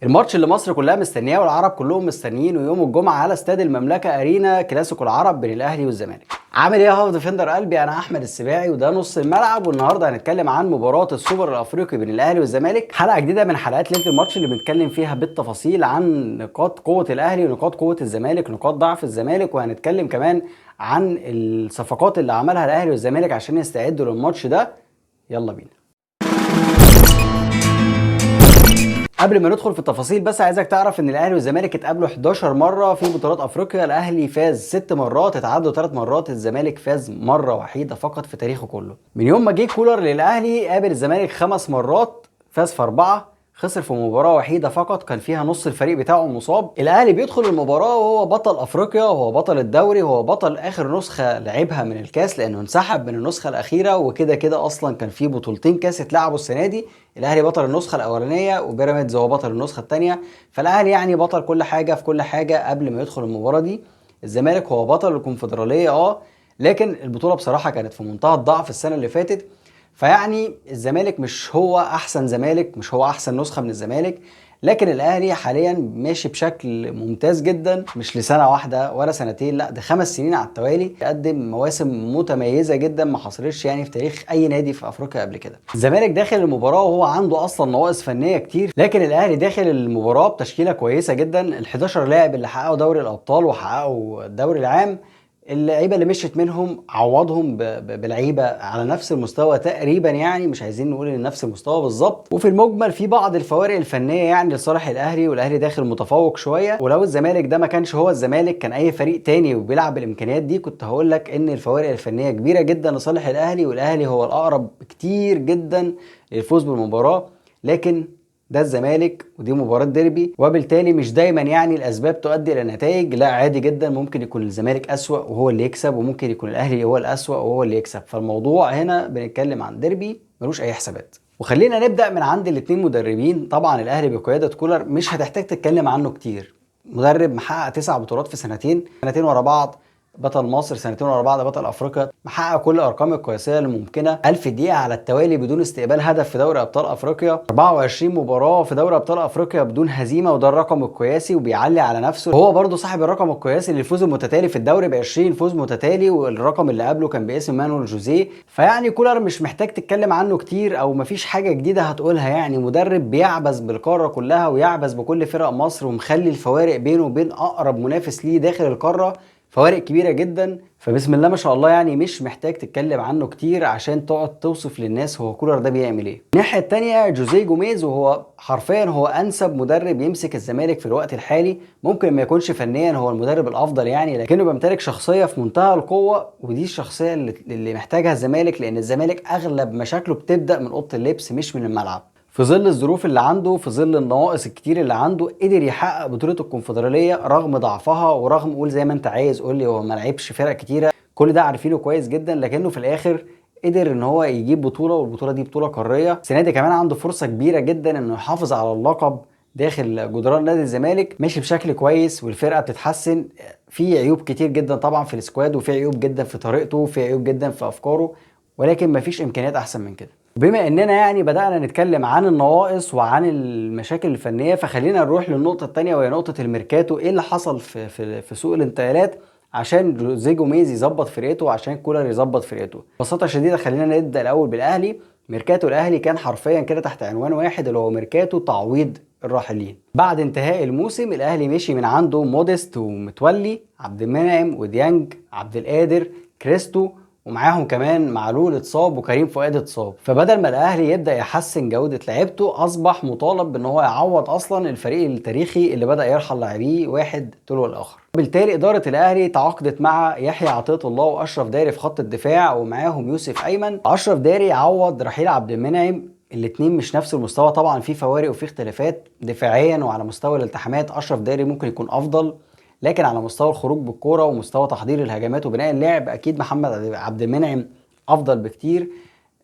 الماتش اللي مصر كلها مستنياه والعرب كلهم مستنيينه يوم الجمعه على استاد المملكه ارينا، كلاسيكو العرب بين الاهلي والزمالك. عامل ايه يا هاف ديفندر قلبي؟ انا احمد السباعي وده نص الملعب، والنهارده هنتكلم عن مباراه السوبر الافريقي بين الاهلي والزمالك، حلقه جديده من حلقات ليله الماتش اللي بنتكلم فيها بالتفاصيل عن نقاط قوه الاهلي ونقاط قوه الزمالك، نقاط ضعف الزمالك، وهنتكلم كمان عن الصفقات اللي عملها الاهلي والزمالك عشان يستعدوا للماتش ده. يلا بينا. قبل ما ندخل في التفاصيل بس عايزك تعرف ان الاهلي والزمالك اتقابلوا 11 مره في بطولات افريقيا. الاهلي فاز 6 مرات، اتعادلوا 3 مرات، الزمالك فاز مره وحيده فقط في تاريخه كله. من يوم ما جه كولر للاهلي قابل الزمالك 5 مرات، فاز في 4، خسر في مباراة وحيدة فقط كان فيها نص الفريق بتاعه مصاب. الاهلي بيدخل المباراة وهو بطل افريقيا، وهو بطل الدوري، هو بطل اخر نسخة لعبها من الكاس لانه انسحب من النسخة الاخيرة، وكده كده اصلا كان في بطولتين كاس اتلعبوا السنة دي. الاهلي بطل النسخة الاولانية وبيراميدز هو بطل النسخة الثانية، فالاهلي يعني بطل كل حاجة في كل حاجة قبل ما يدخل المباراة دي. الزمالك هو بطل الكونفدرالية لكن البطولة بصراحة كانت في منتهى الضعف السنة اللي فاتت. فيعني الزمالك مش هو احسن زمالك، مش هو احسن نسخة من الزمالك، لكن الاهلي حاليا ماشي بشكل ممتاز جدا، مش لسنة واحدة ولا سنتين، لا ده 5 سنين على التوالي، قدم مواسم متميزة جدا ما حصلتش يعني في تاريخ اي نادي في افريقيا قبل كده. الزمالك داخل المباراة وهو عنده اصلا نواقص فنية كتير، لكن الاهلي داخل المباراة بتشكيلة كويسة جدا. ال 11 لاعب اللي حققوا دوري الابطال وحققوا الدوري العام، اللعيبه اللي مشيت منهم عوضهم بلعيبه على نفس المستوى تقريبا، يعني مش عايزين نقول ان نفس المستوى بالظبط، وفي المجمل في بعض الفوارق الفنيه يعني لصالح الاهلي، والاهلي داخل متفوق شويه. ولو الزمالك ده ما كانش هو الزمالك، كان اي فريق تاني وبيلعب بالامكانيات دي، كنت هقول لك ان الفوارق الفنيه كبيره جدا لصالح الاهلي، والاهلي هو الاقرب كتير جدا للفوز بالمباراه. لكن ده الزمالك ودي مباراة ديربي، وبالتالي مش دايما يعني الاسباب تؤدي الى نتائج، لا عادي جدا ممكن يكون الزمالك اسوأ وهو اللي يكسب، وممكن يكون الاهلي هو الاسوأ وهو اللي يكسب. فالموضوع هنا بنتكلم عن ديربي ملوش اي حسابات. وخلينا نبدأ من عند الاتنين مدربين. طبعا الاهلي بقيادة كولر مش هتحتاج تتكلم عنه كتير، مدرب محقق 9 بطولات في سنتين ورا بعض، بطل مصر سنتين ورا بعض، بطل افريقيا، محقق كل الارقام القياسيه الممكنه، 1000 دقيقه على التوالي بدون استقبال هدف في دوري ابطال افريقيا، 24 مباراه في دوري ابطال افريقيا بدون هزيمه، وده الرقم القياسي، وبيعلي على نفسه. هو برضه صاحب الرقم القياسي للفوز المتتالي في الدوري ب 20 فوز متتالي، والرقم اللي قبله كان باسم مانويل جوزيه. فيعني كولر مش محتاج تتكلم عنه كتير، او مفيش حاجه جديده هتقولها، يعني مدرب بيعبث بالقاره كلها ويعبث بكل فرق مصر، ومخلي الفوارق بينه وبين اقرب منافس ليه داخل القاره فوارق كبيرة جدا. فبسم الله ما شاء الله، يعني مش محتاج تتكلم عنه كتير عشان تقعد توصف للناس هو كولر ده بيعمل ايه. الناحية التانية جوزيه جوميز، وهو حرفيا هو انسب مدرب يمسك الزمالك في الوقت الحالي. ممكن ما يكونش فنيا هو المدرب الافضل يعني، لكنه بيمتلك شخصية في منتهى القوة، ودي الشخصية اللي محتاجها الزمالك، لان الزمالك اغلب مشاكله بتبدأ من اوضة اللبس مش من الملعب. في ظل الظروف اللي عنده، في ظل النواقص الكتير اللي عنده، قدر يحقق بطولة الكونفدرالية رغم ضعفها، ورغم قول زي ما انت عايز قول لي هو ما لعبش فرق كتيرة، كل ده عارفينه كويس جدا، لكنه في الاخر قدر ان هو يجيب بطولة، والبطولة دي بطولة قارية. السنة دي كمان عنده فرصة كبيرة جدا انه يحافظ على اللقب داخل جدران نادي الزمالك. ماشي بشكل كويس والفرقة بتتحسن، في عيوب كتير جدا طبعا في السكواد، وفي عيوب جدا في طريقته، وفي عيوب جدا في افكاره، ولكن مفيش امكانيات احسن من كده. بما اننا يعني بدأنا نتكلم عن النواقص وعن المشاكل الفنية، فخلينا نروح للنقطة التانية وهي نقطة الميركاتو. ايه اللي حصل في سوق الانتقالات عشان جوزيه جوميز يظبط فرقته وعشان كولر يظبط فرقته؟ ببساطة شديدة خلينا نبدأ الاول بالاهلي. ميركاتو الاهلي كان حرفيا كده تحت عنوان واحد، اللي هو ميركاتو تعويض الراحلين. بعد انتهاء الموسم الاهلي مشي من عنده موديست ومتولي، عبد المنعم وديانج، عبد القادر، كريستو، ومعاهم كمان معلول اتصاب وكريم فؤاد اتصاب. فبدل ما الاهلي يبدا يحسن جوده لعيبته، اصبح مطالب بان هو يعوض اصلا الفريق التاريخي اللي بدا يرحل لاعبيه واحد تلو الاخر. بالتالي اداره الاهلي تعاقدت مع يحيى عطيه الله واشرف داري في خط الدفاع، ومعاهم يوسف ايمن. اشرف داري عوض رحيل عبد المنعم، الاتنين مش نفس المستوى طبعا، في فوارق وفي اختلافات دفاعيا، وعلى مستوى الالتحامات اشرف داري ممكن يكون افضل، لكن على مستوى الخروج بالكوره ومستوى تحضير الهجمات وبناء اللعب اكيد محمد عبد المنعم افضل بكتير.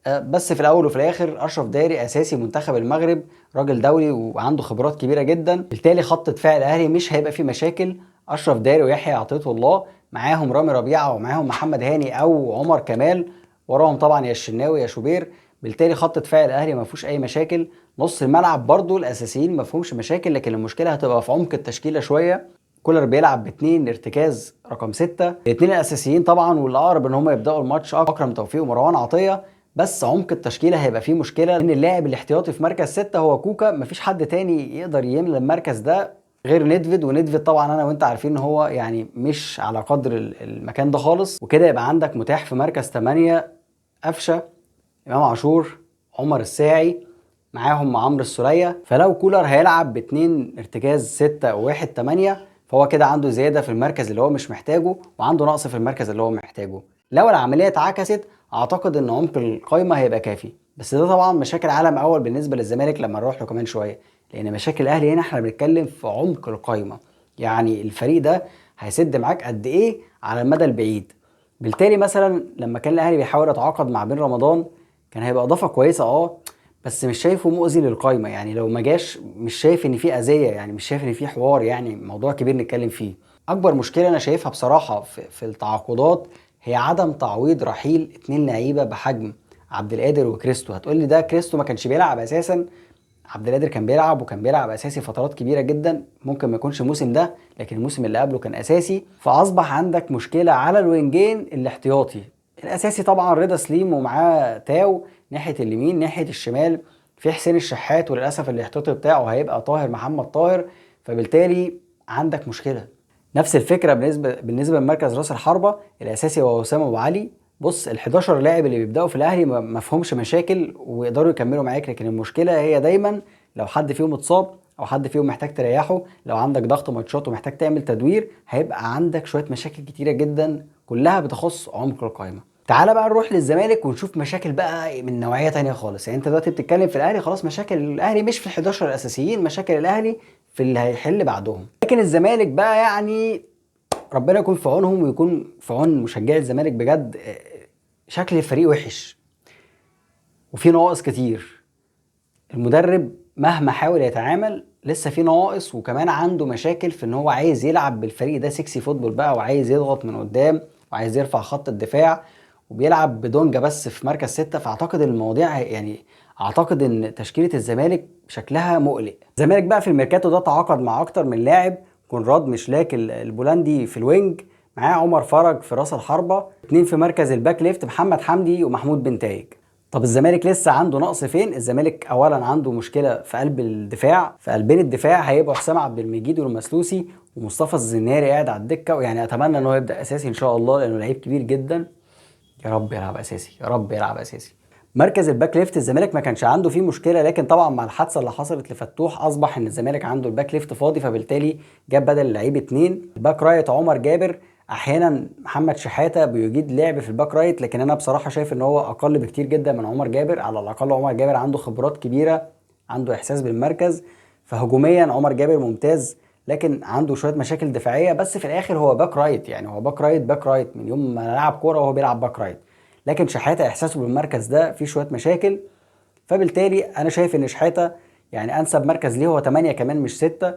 بس في الاول وفي الاخر اشرف داري اساسي منتخب المغرب، راجل دولي وعنده خبرات كبيره جدا، بالتالي خط دفاع الاهلي مش هيبقى فيه مشاكل. اشرف داري ويحيى عطيه الله، معاهم رامي ربيعه، ومعاهم محمد هاني او عمر كمال، وراهم طبعا يا الشناوي يا شوبير، بالتالي خط دفاع الاهلي ما فيهوش اي مشاكل، نص الملعب برضو الاساسيين ما فيهمش مشاكل، لكن المشكله هتبقى في عمق التشكيله شويه. كولر بيلعب باتنين ارتكاز رقم 6، الاتنين الاساسيين طبعا والاقرب ان هم يبداوا الماتش اكرم توفيق ومروان عطيه، بس عمق التشكيله هيبقى فيه مشكله ان اللاعب الاحتياطي في مركز 6 هو كوكا، مفيش حد تاني يقدر يملى المركز ده غير نيدفيد، ونيدفيد طبعا انا وانت عارفين ان هو يعني مش على قدر المكان ده خالص. وكده يبقى عندك متاح في مركز 8 قفشه، امام عاشور، عمر الساعي، معاهم عمرو السولية. فلو كولر هيلعب باتنين ارتكاز 6 وواحد 8، فهو كده عنده زيادة في المركز اللي هو مش محتاجه، وعنده نقص في المركز اللي هو محتاجه. لو العملية اتعكست اعتقد ان عمق القايمة هيبقى كافي، بس ده طبعا مشاكل عالم اول بالنسبة للزمالك لما نروح له كمان شوية، لان مشاكل الاهلي هنا احنا بنتكلم في عمق القايمة، يعني الفريق ده هيسد معاك قد ايه على المدى البعيد. بالتالي مثلا لما كان الاهلي بيحاول يتعاقد مع بن رمضان كان هيبقى اضافه كويسه بس مش شايفه مؤذي للقايمه، يعني لو ما جاش مش شايف ان في اذيه، يعني مش شايف ان في حوار، يعني موضوع كبير نتكلم فيه. اكبر مشكله انا شايفها بصراحه في التعاقدات هي عدم تعويض رحيل اتنين لعيبه بحجم عبد القادر وكريستو. هتقول لي ده كريستو ما كانش بيلعب اساسا، عبد القادر كان بيلعب وكان بيلعب اساسي فترات كبيره جدا، ممكن ما يكونش الموسم ده لكن الموسم اللي قبله كان اساسي. فاصبح عندك مشكله على الوينجين الاحتياطي. الاساسي طبعا رضا سليم ومعاه تاو ناحيه اليمين، ناحيه الشمال في حسين الشحات، وللاسف الاحتياطي بتاعه هيبقى طاهر محمد طاهر، فبالتالي عندك مشكله. نفس الفكره بالنسبه لمركز راس الحربه، الاساسي هو وسام ابو علي. بص ال 11 لاعب اللي بيبداوا في الاهلي ما فيهمش مشاكل ويقدروا يكملوا معاك، لكن المشكله هي دايما لو حد فيهم اتصاب او حد فيهم محتاج تريحه، لو عندك ضغط ماتشات ومحتاج تعمل تدوير هيبقى عندك شويه مشاكل كتيره جدا كلها بتخص عمق القائمه. تعالى بقى نروح للزمالك ونشوف مشاكل بقى من نوعيه تانية خالص. يعني انت دلوقتي بتتكلم في الاهلي، خلاص مشاكل الاهلي مش في ال 11 الاساسيين، مشاكل الاهلي في اللي هيحل بعدهم. لكن الزمالك بقى يعني ربنا يكون في عونهم ويكون في عون مشجعي الزمالك بجد. شكل الفريق وحش وفي نواقص كتير، المدرب مهما حاول يتعامل لسه في نواقص، وكمان عنده مشاكل في ان هو عايز يلعب بالفريق ده سكسي فوتبول بقى، وعايز يضغط من قدام وعايز يرفع خط الدفاع، وبيلعب بدونجا بس في مركز 6. فاعتقد المواضيع يعني اعتقد ان تشكيلة الزمالك شكلها مقلق. الزمالك بقى في الميركاتو ده تعاقد مع اكتر من لاعب، كونراد مشلاك البولندي في الوينج، معاه عمر فرج في راس الحربة، اتنين في مركز الباك ليفت محمد حمدي ومحمود بنتايج. طب الزمالك لسه عنده نقص فين؟ الزمالك اولا عنده مشكله في قلب الدفاع، في قلبين الدفاع هيبقوا حسام عبد المجيد والمسلوسي ومصطفى الزناري قاعد على الدكه، ويعني اتمنى ان هو يبدا اساسي ان شاء الله لانه لعيب كبير جدا، يا رب يلعب اساسي يا رب يلعب اساسي. مركز الباك ليفت الزمالك ما كانش عنده فيه مشكله، لكن طبعا مع الحادثه اللي حصلت لفتوح اصبح ان الزمالك عنده الباك ليفت فاضي، فبالتالي جاب بدل اللعيب اتنين. الباك رايت عمر جابر، احيانا محمد شحاته بيجيد لعب في الباك رايت، لكن انا بصراحه شايف ان هو اقل بكتير جدا من عمر جابر. على الاقل عمر جابر عنده خبرات كبيره، عنده احساس بالمركز، فهجوميا عمر جابر ممتاز، لكن عنده شويه مشاكل دفاعيه. بس في الاخر هو باك رايت، يعني هو باك رايت باك رايت من يوم ما لعب كوره وهو بيلعب باك رايت، لكن شحاته احساسه بالمركز ده فيه شويه مشاكل. فبالتالي انا شايف ان شحاته يعني انسب مركز ليه هو 8 كمان مش 6.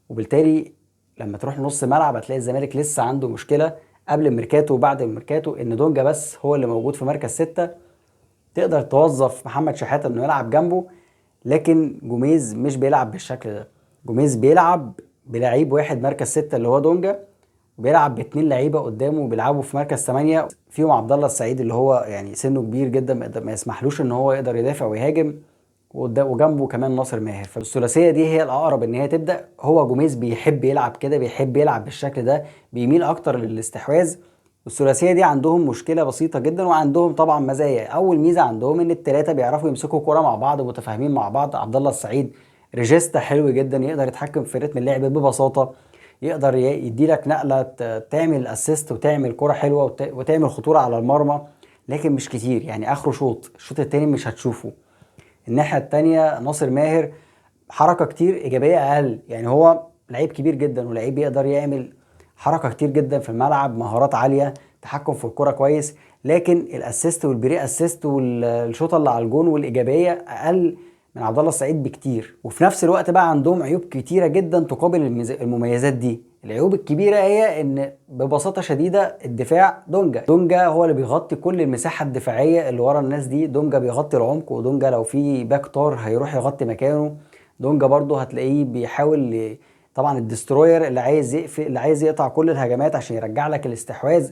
وبالتالي لما تروح لنص ملعب هتلاقي الزمالك لسه عنده مشكله قبل الميركاتو وبعد الميركاتو ان دونجا بس هو اللي موجود في مركز 6. تقدر توظف محمد شحاته انه يلعب جنبه، لكن جوميز مش بيلعب بالشكل ده. جوميز بيلعب بلعيب واحد مركز 6 اللي هو دونجا، وبيلعب باتنين لعيبه قدامه بيلعبوا في مركز 8 فيهم عبد الله السعيد اللي هو يعني سنه كبير جدا ما يسمحلوش ان هو يقدر يدافع ويهاجم، وجنبه كمان ناصر ماهر. فالثلاثيه دي هي الاقرب ان هي تبدا. هو جوميز بيحب يلعب كده، بيحب يلعب بالشكل ده، بيميل اكتر للاستحواذ. الثلاثيه دي عندهم مشكله بسيطه جدا وعندهم طبعا مزايا. اول ميزه عندهم ان الثلاثه بيعرفوا يمسكوا كوره مع بعض متفاهمين مع بعض. عبد الله السعيد ريجيستا حلو جدا، يقدر يتحكم في رتم اللعب ببساطه، يقدر يدي لك نقله تعمل اسيست وتعمل كرة حلوه وتعمل خطوره على المرمى، لكن مش كتير، يعني اخره شوط، الشوط التاني مش هتشوفه. الناحيه التانيه ناصر ماهر حركه كتير ايجابيه اقل، يعني هو لعيب كبير جدا ولعيب يقدر يعمل حركه كتير جدا في الملعب، مهارات عاليه، تحكم في الكرة كويس، لكن الاسيست والبري اسيست والشوطه اللي على الجون والايجابيه اقل من عبد الله السعيد بكتير، وفي نفس الوقت بقى عندهم عيوب كتيره جدا تقابل المميزات دي. العيوب الكبيره هي ان ببساطه شديده الدفاع، دونجا هو اللي بيغطي كل المساحه الدفاعيه اللي ورا الناس دي. دونجا بيغطي العمق، ودونجا لو في باك طار هيروح يغطي مكانه. دونجا برضه هتلاقيه بيحاول طبعا الدستروير اللي عايز يقفل، اللي عايز يقطع كل الهجمات عشان يرجع لك الاستحواذ.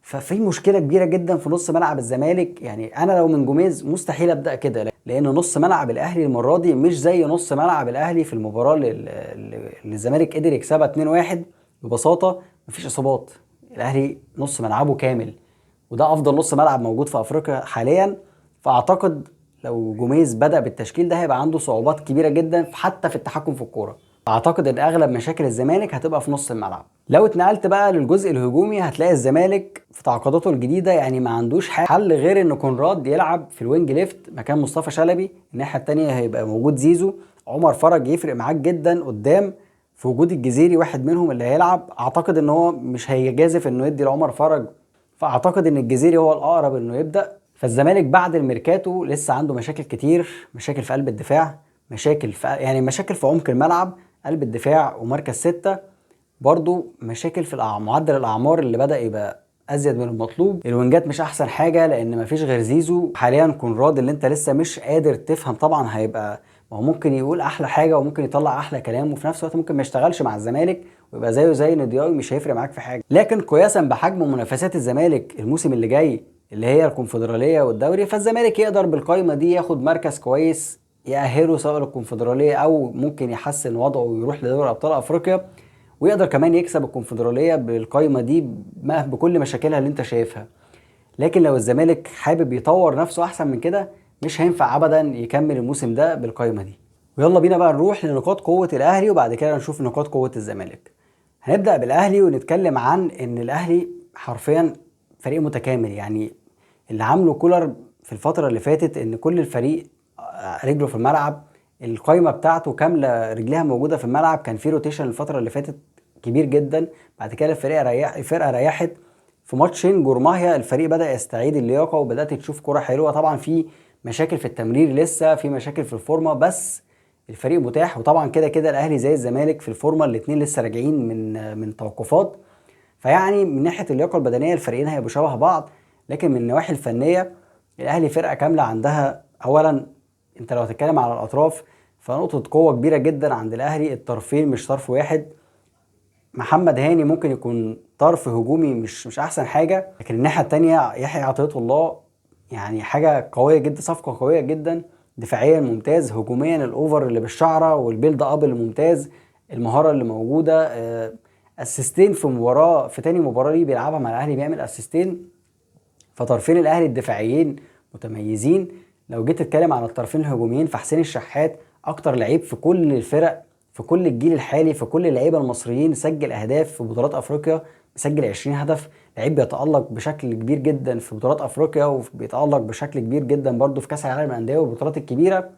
ففي مشكله كبيره جدا في نص ملعب الزمالك. يعني انا لو من جوميز مستحيل ابدا كده، لان نص ملعب الاهلي المره دي مش زي نص ملعب الاهلي في المباراه اللي الزمالك قدر يكسبها 2-1. ببساطه مفيش اصابات، الاهلي نص ملعبه كامل، وده افضل نص ملعب موجود في افريقيا حاليا. فاعتقد لو جوميز بدا بالتشكيل ده هيبقى عنده صعوبات كبيره جدا حتى في التحكم في الكوره. اعتقد ان اغلب مشاكل الزمالك هتبقى في نص الملعب. لو اتنقلت بقى للجزء الهجومي هتلاقي الزمالك في تعاقداته الجديده يعني ما عندوش حل غير ان كونراد يلعب في الوينج ليفت مكان مصطفى شلبي. الناحيه الثانيه هيبقى موجود زيزو. عمر فرج يفرق معاك جدا قدام في وجود الجزيري، واحد منهم اللي هيلعب. اعتقد ان هو مش هيجازف انه يدي لعمر فرج، فاعتقد ان الجزيري هو الاقرب انه يبدا. فالزمالك بعد الميركاتو لسه عنده مشاكل كتير، مشاكل في قلب الدفاع، مشاكل في عمق الملعب، قلب الدفاع ومركز 6. برضو مشاكل في معدل الأعمار اللي بدأ يبقى أزيد من المطلوب. الوينجات مش أحسن حاجة لأن مفيش غير زيزو حاليا. كونراد اللي أنت لسه مش قادر تفهم طبعا هيبقى، ما هو ممكن يقول أحلى حاجة وممكن يطلع أحلى كلام، وفي نفس الوقت ممكن ما يشتغلش مع الزمالك ويبقى زيه زي ندياوي، مش هيفرق معاك في حاجة. لكن قياسا بحجم منافسات الزمالك الموسم اللي جاي اللي هي الكونفدرالية والدوري، فالزمالك يقدر بالقايمة دي ياخد مركز كويس يأهله سواء للكونفدرالية أو ممكن يحسن وضعه ويروح لدوري أبطال أفريقيا، ويقدر كمان يكسب الكونفدرالية بالقايمة دي بكل مشاكلها اللي انت شايفها. لكن لو الزمالك حابب يطور نفسه أحسن من كده مش هينفع أبدا يكمل الموسم ده بالقايمة دي. ويلا بينا بقى نروح لنقاط قوة الأهلي وبعد كده نشوف نقاط قوة الزمالك. هنبدأ بالأهلي ونتكلم عن إن الأهلي حرفيا فريق متكامل. يعني اللي عامله كولر في الفترة اللي فاتت إن كل الفريق رجله في الملعب، القايمة بتاعته كاملة رجليها موجودة في الملعب. كان في روتيشن الفترة اللي فاتت كبير جدا، بعد كده الفرقة ريحت. في ماتشين جورماهيا الفريق بدأ يستعيد اللياقة وبدأت تشوف كرة حلوة. طبعا في مشاكل في التمرير، لسه في مشاكل في الفورمة، بس الفريق متاح. وطبعا كده كده الأهلي زي الزمالك في الفورمة، الاتنين لسه راجعين من توقفات. فيعني من ناحية اللياقة البدنية الفريقين هيبقوا شبه بعض، لكن من النواحي الفنية الأهلي فرقة كاملة. عندها أولا انت لو هتتكلم على الأطراف فنقطة قوة كبيرة جدا عند الأهلي، الطرفين مش طرف واحد. محمد هاني ممكن يكون طرف هجومي مش احسن حاجه، لكن الناحيه التانية يحيى عطية الله يعني حاجه قويه جدا، صفقه قويه جدا. دفاعيا ممتاز، هجوميا الاوفر اللي بالشعره والبيلد اب اللي ممتاز، المهاره اللي موجوده. اسيستين في تاني مباراه ليه بيلعبها مع الاهلي بيعمل اسيستين. فطرفين الاهلي الدفاعيين متميزين. لو جيت تتكلم على الطرفين الهجوميين فحسين الشحات اكتر لعيب في كل الفرق، في كل الجيل الحالي، في كل اللعيبه المصريين سجل اهداف في بطولات افريقيا، مسجل 20 هدف. لعيب بيتالق بشكل كبير جدا في بطولات افريقيا وبيتالق بشكل كبير جدا برضه في كاس العالم للانديه والبطولات الكبيره.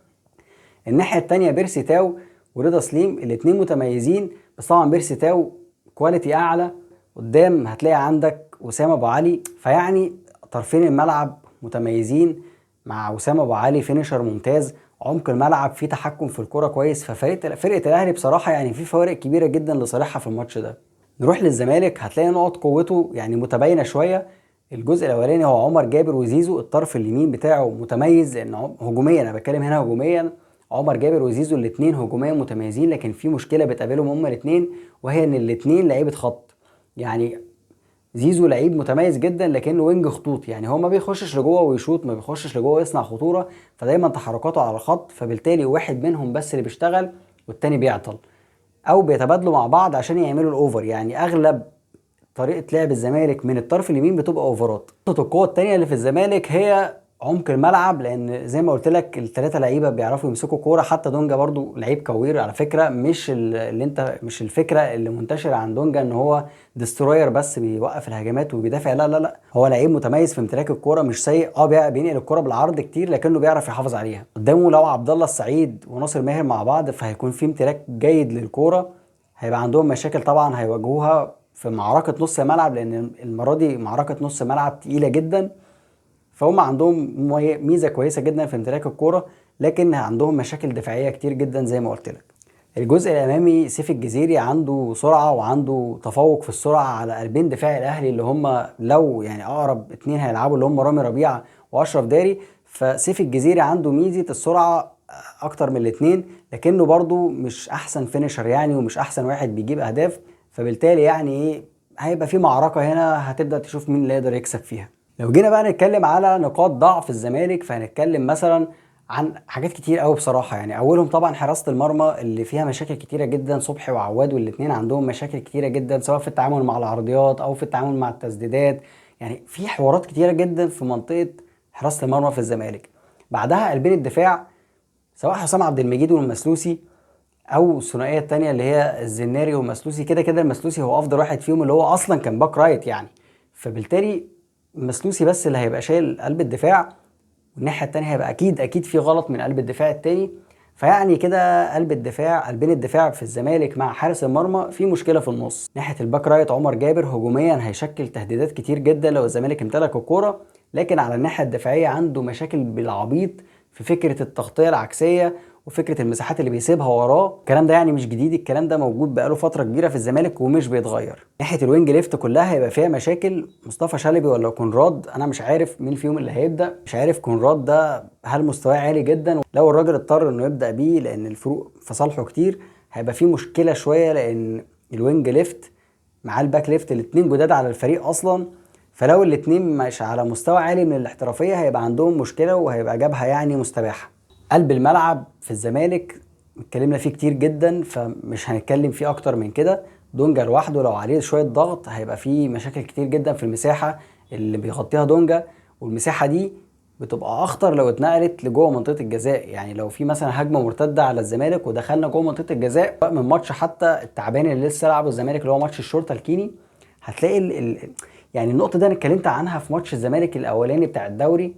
الناحيه الثانيه بيرسي تاو ورضا سليم الاثنين متميزين، بس طبعا بيرسي تاو كواليتي اعلى. قدام هتلاقي عندك وسام ابو علي. فيعني طرفين الملعب متميزين، مع وسام ابو علي فينيشر ممتاز، عمق الملعب فيه تحكم في الكرة كويس. فرقة الاهلي بصراحة يعني في فوارق كبيرة جدا لصالحها في الماتش ده. نروح للزمالك هتلاقي نقط قوته يعني متباينة شوية. الجزء الاولاني هو عمر جابر وزيزو، الطرف اليمين بتاعه متميز لان هجوميا، انا بتكلم هنا هجوميا، عمر جابر وزيزو الاثنين هجوميا متميزين. لكن في مشكلة بتقابلهم هما الاثنين، وهي ان الاثنين لعيبة خط. يعني زيزو لعيب متميز جدا لكنه وينج خطوط، يعني هو ما بيخشش لجوه ويشوط، ما بيخشش لجوه ويصنع خطوره، فدايما تحركاته على الخط. فبالتالي واحد منهم بس اللي بيشتغل والتاني بيعطل، او بيتبادلوا مع بعض عشان يعملوا الاوفر. يعني اغلب طريقه لعب الزمالك من الطرف اليمين بتبقى اوفرات. نقطه القوه الثانيه اللي في الزمالك هي عمق الملعب، لان زي ما قلت لك الثلاثه لعيبه بيعرفوا يمسكوا كوره. حتى دونجا برضو لعيب كوير على فكره، مش الفكره اللي منتشره عن دونجا ان هو ديستروير بس بيوقف الهجمات وبيدافع. لا لا لا، هو لعيب متميز في امتلاك الكوره، مش سيء. بينقل الكوره بالعرض كتير لكنه بيعرف يحافظ عليها. قدامه لو عبد الله السعيد وناصر ماهر مع بعض فهيكون في امتلاك جيد للكوره. هيبقى عندهم مشاكل طبعا هيواجهوها في معركه نص الملعب، لان المره دي معركه نص ملعب تقيله جدا. فهم عندهم ميزه كويسه جدا في امتلاك الكوره، لكن عندهم مشاكل دفاعيه كتير جدا زي ما قلت لك. الجزء الامامي سيف الجزيري عنده سرعه وعنده تفوق في السرعه على قلبين دفاع الاهلي اللي هم لو يعني اقرب اتنين هيلعبوا اللي هم رامي ربيعه واشرف داري. فسيف الجزيري عنده ميزه السرعه اكتر من الاتنين، لكنه برضو مش احسن فينيشر يعني، ومش احسن واحد بيجيب اهداف. فبالتالي يعني ايه، هيبقى في معركه هنا هتبدا تشوف مين اللي يقدر يكسب فيها. لو جينا بقى نتكلم على نقاط ضعف الزمالك، فهنتكلم مثلا عن حاجات كتير قوي بصراحه. يعني اولهم طبعا حراسه المرمى اللي فيها مشاكل كتيره جدا. صبحي وعواد والاثنين عندهم مشاكل كتيره جدا، سواء في التعامل مع العرضيات او في التعامل مع التسديدات. يعني في حوارات كتيره جدا في منطقه حراسه المرمى في الزمالك. بعدها قلبين الدفاع، سواء حسام عبد المجيد والمسلوسي او الثنائيه الثانيه اللي هي الزناري والمسلوسي. كده كده المسلوسي هو افضل واحد فيهم، اللي هو اصلا كان باك رايت يعني. فبالتالي المسلوسي بس اللي هيبقى شايل قلب الدفاع، والناحيه التانيه هيبقى اكيد في غلط من قلب الدفاع التاني. فيعني كده قلب الدفاع، قلبين الدفاع في الزمالك مع حارس المرمى في مشكله في النص. ناحيه الباك رايت عمر جابر هجوميا هيشكل تهديدات كتير جدا لو الزمالك امتلك الكوره، لكن على الناحيه الدفاعيه عنده مشاكل بالعبيط في فكره التغطيه العكسيه وفكره المساحات اللي بيسيبها وراه. الكلام ده يعني مش جديد، الكلام ده موجود بقاله فتره كبيره في الزمالك ومش بيتغير. ناحيه الوينج ليفت كلها هيبقى فيها مشاكل، مصطفى شلبي ولا كونراد، انا مش عارف مين فيهم اللي هيبدا. مش عارف كونراد ده هل مستواه عالي جدا، لو الراجل اضطر انه يبدا بيه لان الفروق في صالحه كتير هيبقى فيه مشكله شويه، لان الوينج ليفت مع الباك ليفت الاتنين جداد على الفريق اصلا. فلو الاتنين مش على مستوى عالي من الاحترافيه هيبقى عندهم مشكله وهيبقى جبهه يعني مستباحه. قلب الملعب في الزمالك اتكلمنا فيه كتير جدا فمش هنتكلم فيه اكتر من كده. دونجا لوحده لو عليه شويه ضغط هيبقى فيه مشاكل كتير جدا في المساحه اللي بيغطيها دونجا، والمساحه دي بتبقى اخطر لو اتنقلت لجوه منطقه الجزاء. يعني لو في مثلا هجمه مرتده على الزمالك ودخلنا جوه منطقه الجزاء من ماتش حتى التعبان اللي لسه لعبه الزمالك اللي هو ماتش الشرطه الكيني، هتلاقي يعني النقطه دي انا اتكلمت عنها في ماتش الزمالك الاولاني بتاع الدوري،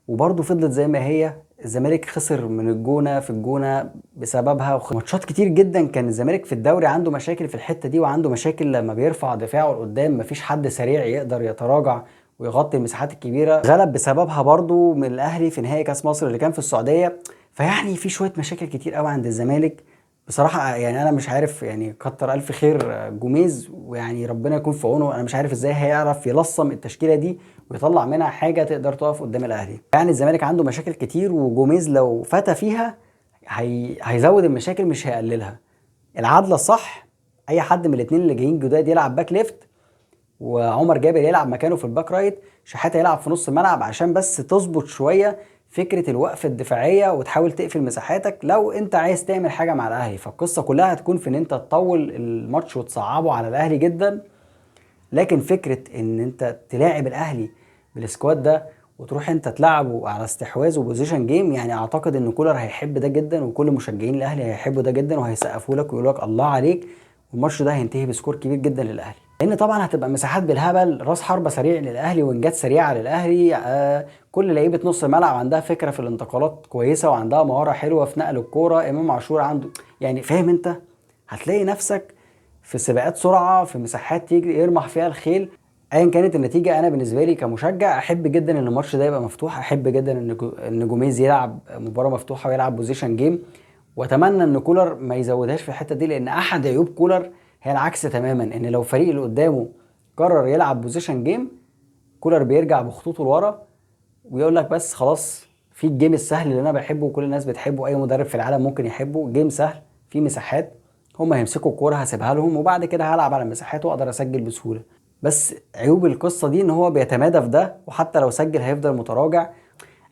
وبرضه فضلت زي ما هي. الزمالك خسر من الجونه في الجونه بسببها، ماتشات كتير جدا كان الزمالك في الدوري عنده مشاكل في الحته دي، وعنده مشاكل لما بيرفع دفاعه لقدام مفيش حد سريع يقدر يتراجع ويغطي المساحات الكبيره. غلب بسببها برضه من الاهلي في نهائي كاس مصر اللي كان في السعوديه. فيعني في شويه مشاكل كتير قوي عند الزمالك بصراحه. يعني انا مش عارف، يعني كتر الف خير جوميز، ويعني ربنا يكون في عونه. انا مش عارف ازاي هيعرف يلصم التشكيله دي ويطلع منها حاجه تقدر تقف قدام الاهلي. يعني الزمالك عنده مشاكل كتير، وجوميز لو فتى فيها هيزود المشاكل مش هيقللها. العدله الصح اي حد من الاثنين اللي جايين جداد يلعب باك ليفت، وعمر جابر يلعب مكانه في الباك رايت، شحاته يلعب في نص الملعب، عشان بس تظبط شويه فكره الوقفه الدفاعيه وتحاول تقفل مساحاتك لو انت عايز تعمل حاجه مع الاهلي. فالقصه كلها هتكون في ان انت تطول الماتش وتصعبه على الاهلي جدا. لكن فكره ان انت تلاعب الاهلي بالسكواد ده وتروح انت تلعبه على استحواذ وبوزيشن جيم، يعني اعتقد ان كولر هيحب ده جدا، وكل مشجعين الاهلي هيحبوا ده جدا وهيسقفوا لك ويقولوا لك الله عليك. والماتش ده هينتهي بسكور كبير جدا للاهلي، لان طبعا هتبقى مساحات بالهبل، راس حربه سريع للاهلي وانجات سريعه للاهلي. كل لعيبه نص الملعب عندها فكره في الانتقالات كويسه وعندها مهاره حلوه في نقل الكوره. امام عاشور عنده يعني فاهم انت، هتلاقي نفسك في سباقات سرعه في مساحات تيجي يرمح فيها الخيل. ايا كانت النتيجه انا بالنسبه لي كمشجع احب جدا ان الماتش ده يبقى مفتوح، احب جدا ان جوميز يلعب مباراه مفتوحه ويلعب بوزيشن جيم. واتمنى ان كولر ما يزودهاش في الحته دي، لان احد عيوب كولر هي العكس تماما، ان لو فريق اللي قدامه قرر يلعب بوزيشن جيم كولر بيرجع بخطوطه لورا ويقول لك بس خلاص في الجيم السهل اللي انا بحبه وكل الناس بتحبه، اي مدرب في العالم ممكن يحبه، جيم سهل في مساحات، هم هيمسكوا الكوره هسيبها لهم وبعد كده هلعب على المساحات واقدر اسجل بسهوله. بس عيوب القصه دي ان هو بيتمادى في ده، وحتى لو سجل هيفضل متراجع.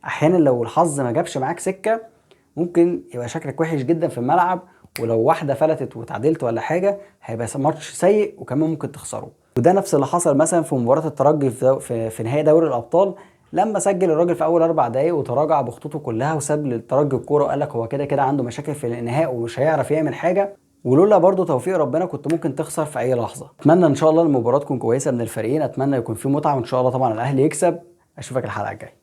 احيانا لو الحظ ما جابش معاك سكه ممكن يبقى شكلك وحش جدا في الملعب، ولو واحده فلتت وتعادلت ولا حاجه هيبقى ماتش سيء وكمان ممكن تخسره. وده نفس اللي حصل مثلا في مباراه الترجي في نهائي دوري الابطال، لما سجل الراجل في اول 4 دقايق وتراجع بخطوطه كلها وساب للترجي الكوره وقال لك هو كده كده عنده مشاكل في الانهاء ومش هيعرف يعمل حاجه. ولولا برضو توفيق ربنا كنت ممكن تخسر في اي لحظه. اتمنى ان شاء الله المباراه تكون كويسه من الفريقين، اتمنى يكون في متعه وان شاء الله طبعا الاهلي يكسب. اشوفك الحلقه الجايه.